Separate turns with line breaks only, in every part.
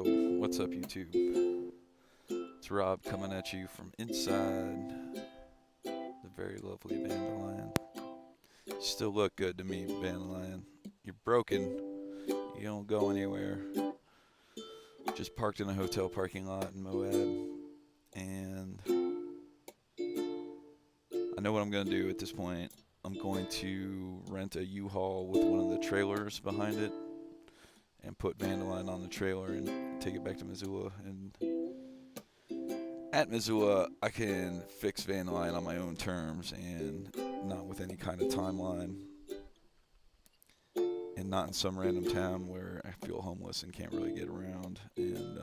Yo, what's up, YouTube? It's Rob coming at you from inside the very lovely Vandalion. You still look good to me, Vandalion. You're broken. You don't go anywhere. Just parked in a hotel parking lot in Moab. And I know what I'm going to do at this point. I'm going to rent a U-Haul with one of the trailers behind it and put Vandalion on the trailer and take it back to Missoula. And at Missoula, I can fix Vandalion on my own terms and not with any kind of timeline. And not in some random town where I feel homeless and can't really get around. And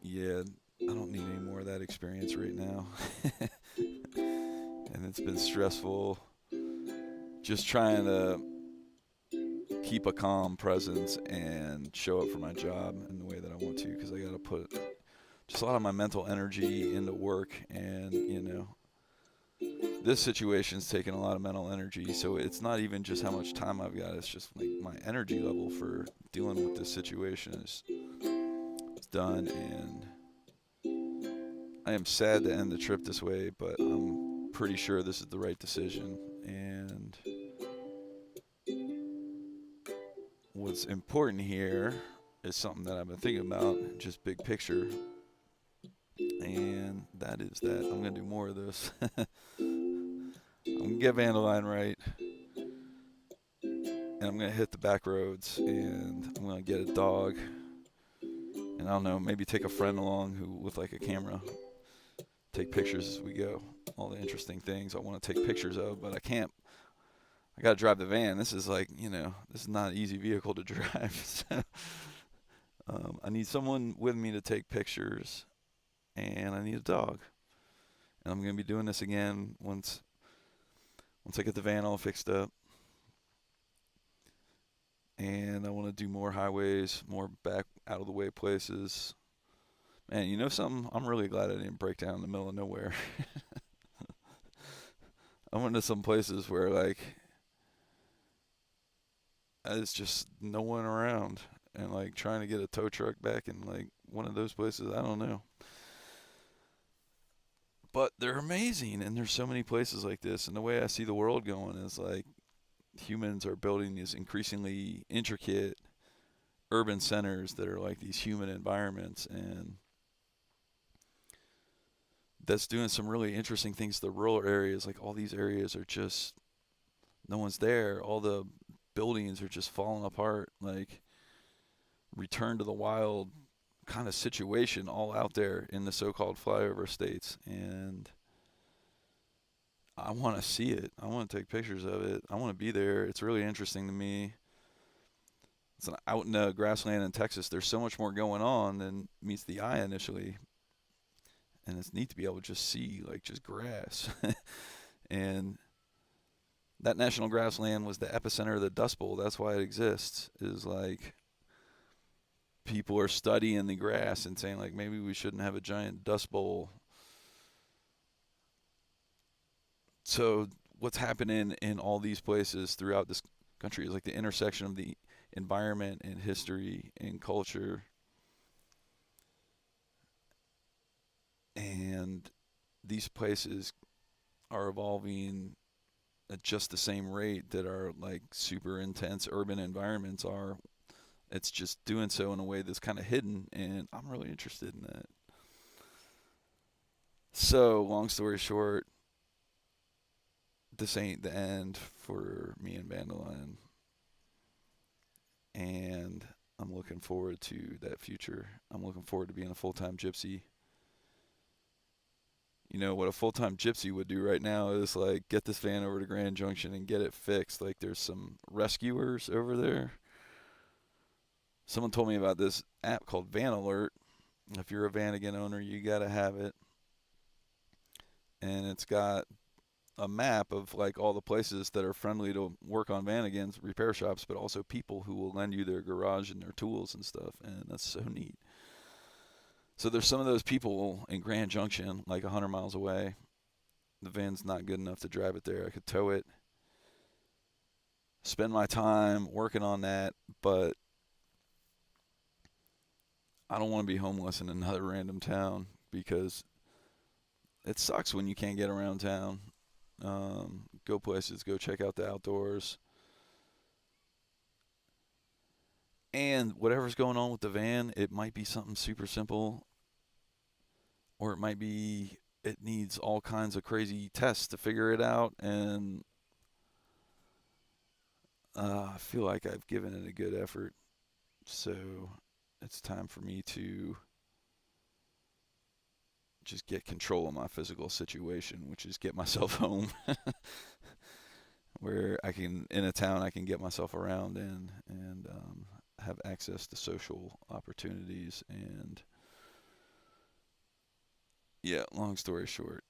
yeah, I don't need any more of that experience right now. And it's been stressful just trying to keep a calm presence and show up for my job in the way that I want to, because I got to put just a lot of my mental energy into work. And this situation's taking a lot of mental energy, so it's not even just how much time I've got, it's just like my energy level for dealing with this situation is done. And I am sad to end the trip this way, but I'm pretty sure this is the right decision. And what's important here is something that I've been thinking about, just big picture, and that is that I'm going to do more of this. I'm going to get Vandalion right, and I'm going to hit the back roads, and I'm going to get a dog, and I don't know, maybe take a friend along who with like a camera, take pictures as we go, all the interesting things I want to take pictures of, but I can't. I got to drive the van. This is like, this is not an easy vehicle to drive. So, I need someone with me to take pictures, and I need a dog. And I'm going to be doing this again once I get the van all fixed up. And I want to do more highways, more back out of the way places. Man, you know something? I'm really glad I didn't break down in the middle of nowhere. I went to some places where like it's just no one around, and like trying to get a tow truck back in like one of those places, I don't know. But they're amazing, and there's so many places like this, and the way I see the world going is like humans are building these increasingly intricate urban centers that are like these human environments, and that's doing some really interesting things to the rural areas. Like all these areas are just no one's there. All the buildings are just falling apart, like return to the wild kind of situation all out there in the so-called flyover states. And I want to see it. I want to take pictures of it. I want to be there. It's really interesting to me. It's out in the grassland in Texas. There's so much more going on than meets the eye initially, and it's neat to be able to just see like just grass. And that national grassland was the epicenter of the Dust Bowl. That's why it exists. Is like people are studying the grass and saying like maybe we shouldn't have a giant Dust Bowl. So what's happening in all these places throughout this country is like the intersection of the environment and history and culture, and these places are evolving at just the same rate that our like super intense urban environments are. It's just doing so in a way that's kind of hidden, and I'm really interested in that. So, long story short, this ain't the end for me and Vandalion, and I'm looking forward to that future. I'm looking forward to being a full-time gypsy. You know what a full-time gypsy would do right now is like get this van over to Grand Junction and get it fixed. Like there's some rescuers over there. Someone told me about this app called Van Alert. If you're a Vanagon owner, you got to have it. And it's got a map of like all the places that are friendly to work on Vanagons, repair shops, but also people who will lend you their garage and their tools and stuff. And that's so neat. So there's some of those people in Grand Junction, like 100 miles away. The van's not good enough to drive it there. I could tow it, spend my time working on that, but I don't want to be homeless in another random town because it sucks when you can't get around town. Go places, go check out the outdoors. And whatever's going on with the van, it might be something super simple, or it might be it needs all kinds of crazy tests to figure it out. And I feel like I've given it a good effort. So it's time for me to just get control of my physical situation, which is get myself home where I can, in a town, I can get myself around and have access to social opportunities. And yeah, long story short,